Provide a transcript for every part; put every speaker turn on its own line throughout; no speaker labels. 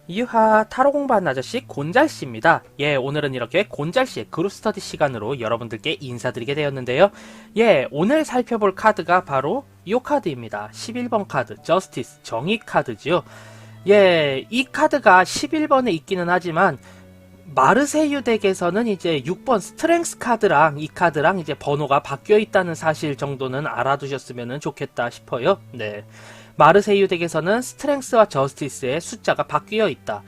유하 타로 공부하는 아저씨 곤잘씨입니다. 오늘은 이렇게 곤잘씨의 그룹 스터디 시간으로 여러분들께 인사드리게 되었는데요. 오늘 살펴볼 카드가 바로 이 카드입니다. 11번 카드, 저스티스, 정의 카드지요. 이 카드가 11번에 있기는 하지만 마르세유 덱에서는 이제 6번 스트렝스 카드랑 이 카드랑 이제 번호가 바뀌어 있다는 사실 정도는 알아두셨으면 좋겠다 싶어요. 마르세유 덱에서는 스트렝스와 저스티스의 숫자가 바뀌어 있다.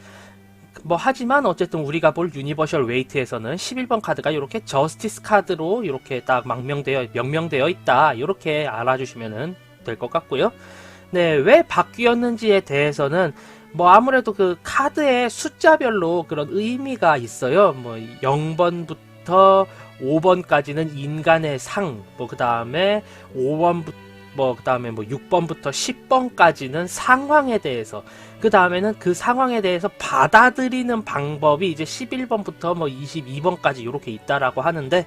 하지만 어쨌든 우리가 볼 유니버셜 웨이트에서는 11번 카드가 이렇게 저스티스 카드로 이렇게 딱 명명되어 있다. 이렇게 알아주시면 될 것 같고요. 왜 바뀌었는지에 대해서는 아무래도 그 카드의 숫자별로 그런 의미가 있어요. 0번부터 5번까지는 인간의 상, 그 다음에 5번부터 그 다음에 6번부터 10번까지는 상황에 대해서, 그 다음에는 그 상황에 대해서 받아들이는 방법이 이제 11번부터 22번까지 이렇게 있다라고 하는데,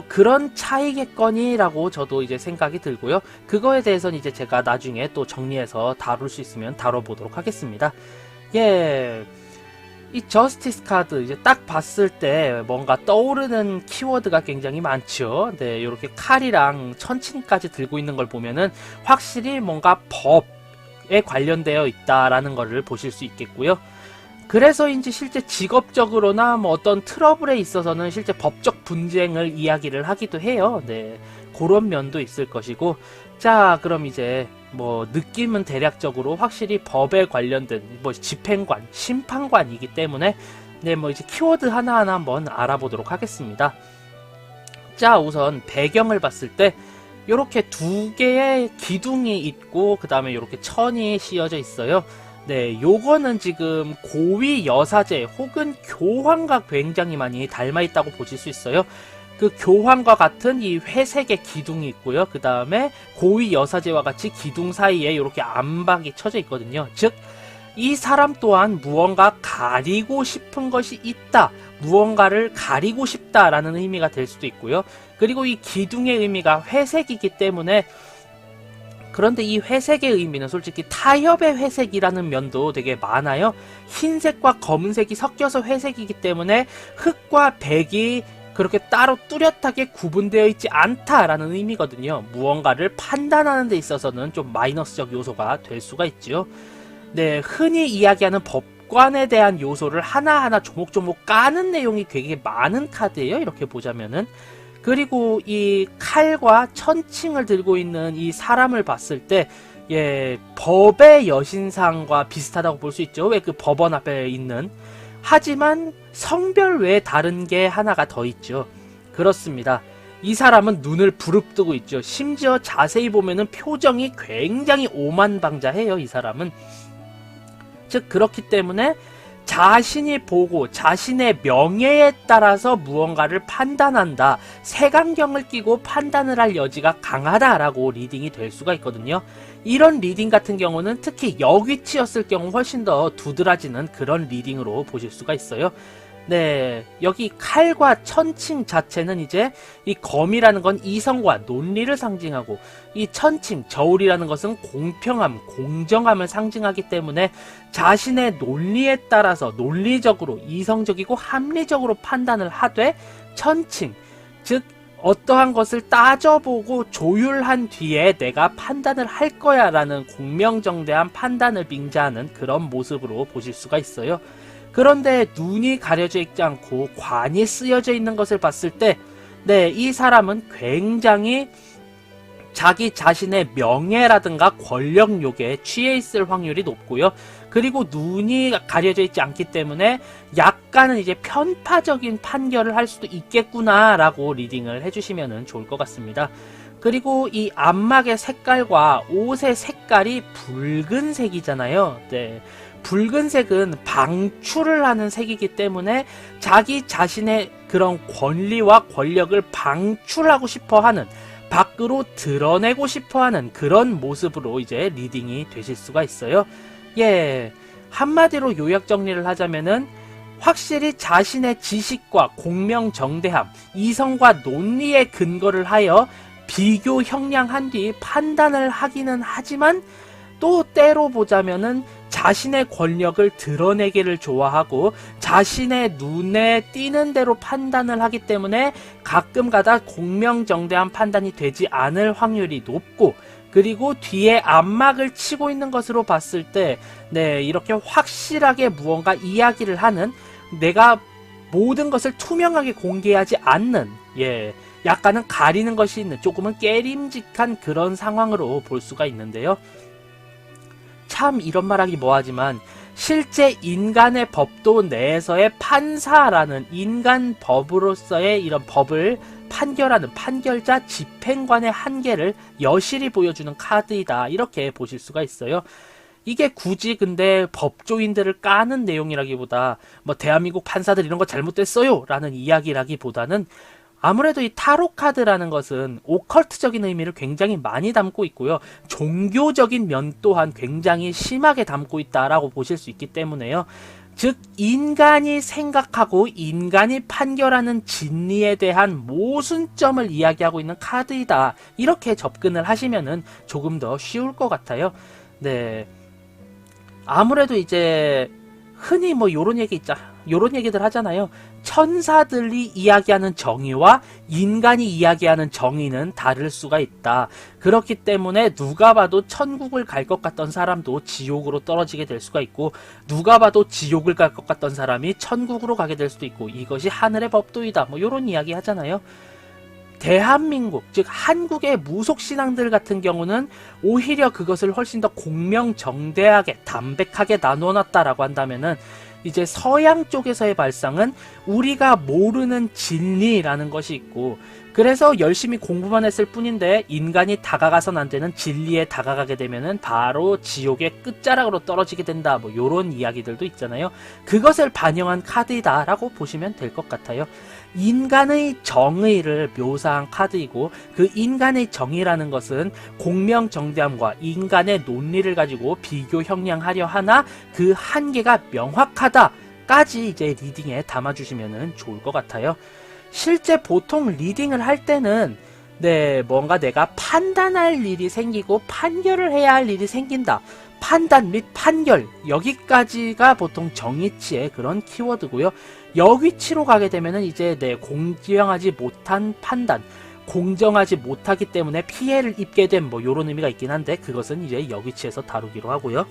그런 차이겠거니라고 저도 이제 생각이 들고요. 그거에 대해서는 이제 제가 나중에 또 정리해서 다룰 수 있으면 다뤄보도록 하겠습니다. 이 저스티스 카드 이제 딱 봤을 때 뭔가 떠오르는 키워드가 굉장히 많죠. 이렇게 칼이랑 천칭까지 들고 있는 걸 보면은 확실히 뭔가 법에 관련되어 있다라는 것을 보실 수 있겠고요. 그래서인지 실제 직업적으로나 어떤 트러블에 있어서는 실제 법적 분쟁을 이야기를 하기도 해요. 그런 면도 있을 것이고, 자, 그럼 이제 느낌은 대략적으로 확실히 법에 관련된 집행관, 심판관이기 때문에 이제 키워드 하나하나 한번 알아보도록 하겠습니다. 자, 우선 배경을 봤을 때 이렇게 두 개의 기둥이 있고 그 다음에 이렇게 천이 씌어져 있어요. 요거는 지금 고위 여사제 혹은 교황과 굉장히 많이 닮아있다고 보실 수 있어요. 그 교황과 같은 이 회색의 기둥이 있고요. 그 다음에 고위 여사제와 같이 기둥 사이에 이렇게 암박이 쳐져 있거든요. 즉, 이 사람 또한 무언가 가리고 싶은 것이 있다. 무언가를 가리고 싶다라는 의미가 될 수도 있고요. 그리고 이 기둥의 의미가 회색이기 때문에, 그런데 이 회색의 의미는 솔직히 타협의 회색이라는 면도 되게 많아요. 흰색과 검은색이 섞여서 회색이기 때문에 흑과 백이 그렇게 따로 뚜렷하게 구분되어 있지 않다라는 의미거든요. 무언가를 판단하는 데 있어서는 좀 마이너스적 요소가 될 수가 있죠. 흔히 이야기하는 법관에 대한 요소를 하나하나 조목조목 까는 내용이 되게 많은 카드예요. 이렇게 보자면은. 그리고 이 칼과 천칭을 들고 있는 이 사람을 봤을 때, 법의 여신상과 비슷하다고 볼 수 있죠. 왜 그 법원 앞에 있는. 하지만 성별 외에 다른 게 하나가 더 있죠. 그렇습니다. 이 사람은 눈을 부릅뜨고 있죠. 심지어 자세히 보면은 표정이 굉장히 오만방자해요. 이 사람은. 즉, 그렇기 때문에 자신이 보고 자신의 명예에 따라서 무언가를 판단한다. 색안경을 끼고 판단을 할 여지가 강하다라고 리딩이 될 수가 있거든요. 이런 리딩 같은 경우는 특히 역위치였을 경우 훨씬 더 두드러지는 그런 리딩으로 보실 수가 있어요. 여기 칼과 천칭 자체는 이제 이 검이라는 건 이성과 논리를 상징하고, 이 천칭, 저울이라는 것은 공평함, 공정함을 상징하기 때문에 자신의 논리에 따라서 논리적으로, 이성적이고 합리적으로 판단을 하되, 천칭, 즉 어떠한 것을 따져보고 조율한 뒤에 내가 판단을 할 거야 라는 공명정대한 판단을 빙자하는 그런 모습으로 보실 수가 있어요. 그런데 눈이 가려져 있지 않고 관이 쓰여져 있는 것을 봤을 때, 이 사람은 굉장히 자기 자신의 명예라든가 권력욕에 취해 있을 확률이 높고요. 그리고 눈이 가려져 있지 않기 때문에 약간은 이제 편파적인 판결을 할 수도 있겠구나라고 리딩을 해주시면 좋을 것 같습니다. 그리고 이 안막의 색깔과 옷의 색깔이 붉은색이잖아요. 붉은색은 방출을 하는 색이기 때문에 자기 자신의 그런 권리와 권력을 방출하고 싶어하는, 밖으로 드러내고 싶어하는 그런 모습으로 이제 리딩이 되실 수가 있어요. 한마디로 요약 정리를 하자면은 확실히 자신의 지식과 공명정대함, 이성과 논리에 근거를 하여 비교 형량한 뒤 판단을 하기는 하지만, 또 때로 보자면은 자신의 권력을 드러내기를 좋아하고 자신의 눈에 띄는 대로 판단을 하기 때문에 가끔가다 공명정대한 판단이 되지 않을 확률이 높고, 그리고 뒤에 안막을 치고 있는 것으로 봤을 때 이렇게 확실하게 무언가 이야기를 하는, 내가 모든 것을 투명하게 공개하지 않는, 약간은 가리는 것이 있는, 조금은 깨림직한 그런 상황으로 볼 수가 있는데요. 참 이런 말하기 뭐하지만 실제 인간의 법도 내에서의 판사라는 인간 법으로서의 이런 법을 판결하는 판결자 집행관의 한계를 여실히 보여주는 카드이다, 이렇게 보실 수가 있어요. 이게 굳이 근데 법조인들을 까는 내용이라기보다 뭐 대한민국 판사들 이런 거 잘못됐어요 라는 이야기라기보다는 아무래도 이 타로 카드라는 것은 오컬트적인 의미를 굉장히 많이 담고 있고요. 종교적인 면 또한 굉장히 심하게 담고 있다라고 보실 수 있기 때문에요. 즉 인간이 생각하고 인간이 판결하는 진리에 대한 모순점을 이야기하고 있는 카드이다, 이렇게 접근을 하시면은 조금 더 쉬울 것 같아요. 네, 아무래도 이제 흔히 뭐 요런 얘기들 하잖아요. 천사들이 이야기하는 정의와 인간이 이야기하는 정의는 다를 수가 있다. 그렇기 때문에 누가 봐도 천국을 갈 것 같던 사람도 지옥으로 떨어지게 될 수가 있고, 누가 봐도 지옥을 갈 것 같던 사람이 천국으로 가게 될 수도 있고, 이것이 하늘의 법도이다, 뭐 요런 이야기 하잖아요. 대한민국, 즉 한국의 무속신앙들 같은 경우는 오히려 그것을 훨씬 더 공명정대하게 담백하게 나눠놨다라고 한다면은, 이제 서양 쪽에서의 발상은 우리가 모르는 진리라는 것이 있고, 그래서 열심히 공부만 했을 뿐인데 인간이 다가가선 안 되는 진리에 다가가게 되면은 바로 지옥의 끝자락으로 떨어지게 된다, 뭐 요런 이야기들도 있잖아요. 그것을 반영한 카드이다 라고 보시면 될 것 같아요. 인간의 정의를 묘사한 카드이고, 그 인간의 정의라는 것은 공명정대함과 인간의 논리를 가지고 비교 형량하려 하나 그 한계가 명확하다까지 이제 리딩에 담아주시면 좋을 것 같아요. 실제 보통 리딩을 할 때는 뭔가 내가 판단할 일이 생기고 판결을 해야 할 일이 생긴다, 판단 및 판결, 여기까지가 보통 정의치의 그런 키워드고요. 여기치로 가게 되면은 이제 공정하지 못한 판단, 공정하지 못하기 때문에 피해를 입게 된 뭐 요런 의미가 있긴 한데, 그것은 이제 여기치에서 다루기로 하고요.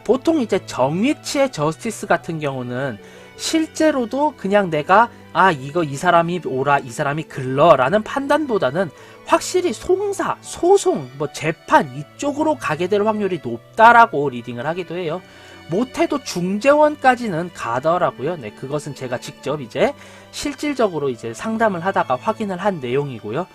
보통 이제 정위치의 저스티스 같은 경우는 실제로도 그냥 내가 이 사람이 옳아, 이 사람이 글러 라는 판단보다는 확실히 송사, 소송, 뭐 재판 이쪽으로 가게 될 확률이 높다라고 리딩을 하기도 해요. 못해도 중재원까지는 가더라고요. 그것은 제가 직접 이제 실질적으로 이제 상담을 하다가 확인을 한 내용이고요.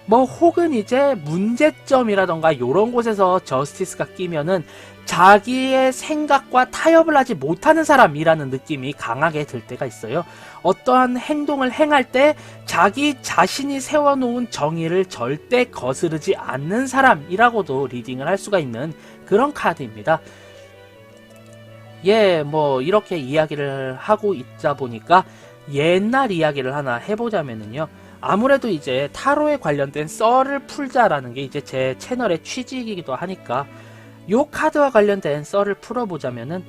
뭐 혹은 이제 문제점이라던가 요런 곳에서 저스티스가 끼면은 자기의 생각과 타협을 하지 못하는 사람이라는 느낌이 강하게 들 때가 있어요. 어떠한 행동을 행할 때 자기 자신이 세워놓은 정의를 절대 거스르지 않는 사람이라고도 리딩을 할 수가 있는 그런 카드입니다. 뭐 이렇게 이야기를 하고 있다 보니까 옛날 이야기를 하나 해보자면은요. 아무래도 이제 타로에 관련된 썰을 풀자라는 게 이제 제 채널의 취지이기도 하니까 요 카드와 관련된 썰을 풀어보자면은,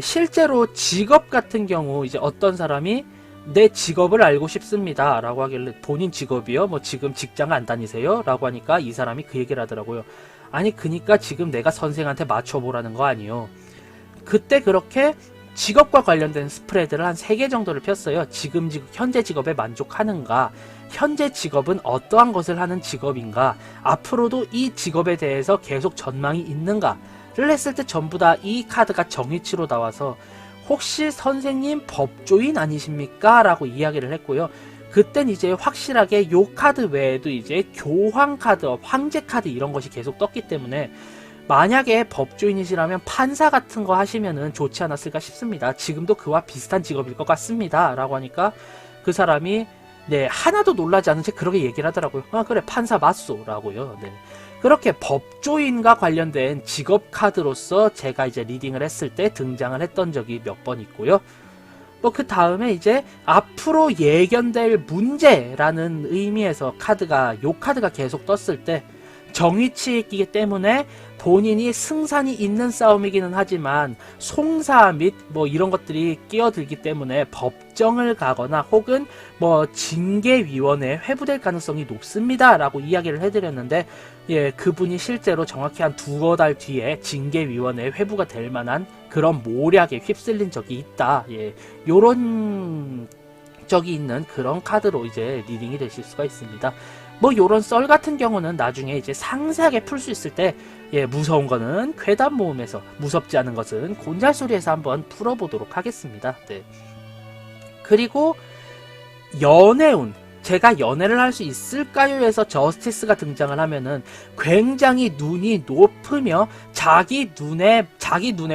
실제로 직업 같은 경우 이제 어떤 사람이 내 직업을 알고 싶습니다 라고 하길래, 본인 직업이요? 뭐 지금 직장 안 다니세요? 라고 하니까 이 사람이 그 얘기를 하더라고요. 아니 그니까 지금 내가 선생한테 맞춰보라는 거 아니요. 그때 그렇게 직업과 관련된 스프레드를 한 3개 정도를 폈어요. 지금 현재 직업에 만족하는가, 현재 직업은 어떠한 것을 하는 직업인가, 앞으로도 이 직업에 대해서 계속 전망이 있는가를 했을 때 전부 다 이 카드가 정의치로 나와서 혹시 선생님 법조인 아니십니까? 라고 이야기를 했고요. 그땐 이제 확실하게 요 카드 외에도 이제 교황 카드, 황제 카드 이런 것이 계속 떴기 때문에 만약에 법조인이시라면 판사 같은 거 하시면은 좋지 않았을까 싶습니다. 지금도 그와 비슷한 직업일 것 같습니다 라고 하니까 그 사람이 하나도 놀라지 않은 채 그렇게 얘기를 하더라고요. 그래 판사 맞소 라고요. 그렇게 법조인과 관련된 직업 카드로서 제가 이제 리딩을 했을 때 등장을 했던 적이 몇 번 있고요. 뭐 그 다음에 이제 앞으로 예견될 문제라는 의미에서 요 카드가 계속 떴을 때 정위치이기 때문에 본인이 승산이 있는 싸움이기는 하지만 송사 및 뭐 이런 것들이 끼어들기 때문에 법정을 가거나 혹은 뭐 징계위원회에 회부될 가능성이 높습니다 라고 이야기를 해드렸는데, 예, 그분이 실제로 정확히 한 두어 달 뒤에 징계위원회에 회부가 될 만한 그런 모략에 휩쓸린 적이 있다. 예, 요런 적이 있는 그런 카드로 이제 리딩이 되실 수가 있습니다. 뭐 요런 썰 같은 경우는 나중에 이제 상세하게 풀 수 있을 때, 예, 무서운 거는 괴담 모음에서, 무섭지 않은 것은 곤잘소리에서 한번 풀어보도록 하겠습니다. 네. 그리고 연애운, 제가 연애를 할 수 있을까요? 에서 저스티스가 등장을 하면은 굉장히 눈이 높으며 자기 눈에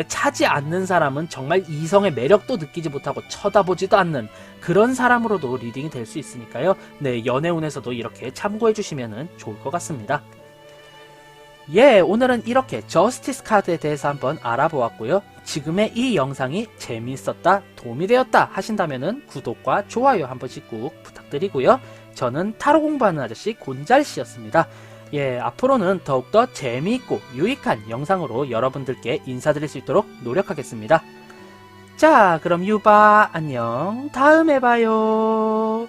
차지 않는 사람은 정말 이성의 매력도 느끼지 못하고 쳐다보지도 않는 그런 사람으로도 리딩이 될 수 있으니까요. 네, 연애운에서도 이렇게 참고해 주시면 좋을 것 같습니다. 예, 오늘은 이렇게 저스티스 카드에 대해서 한번 알아보았고요. 지금의 이 영상이 재미있었다, 도움이 되었다 하신다면은 구독과 좋아요 한 번씩 꼭 부탁드리고요. 저는 타로 공부하는 아저씨 곤잘씨였습니다. 예, 앞으로는 더욱더 재미있고 유익한 영상으로 여러분들께 인사드릴 수 있도록 노력하겠습니다. 자, 그럼 유바 안녕, 다음에 봐요.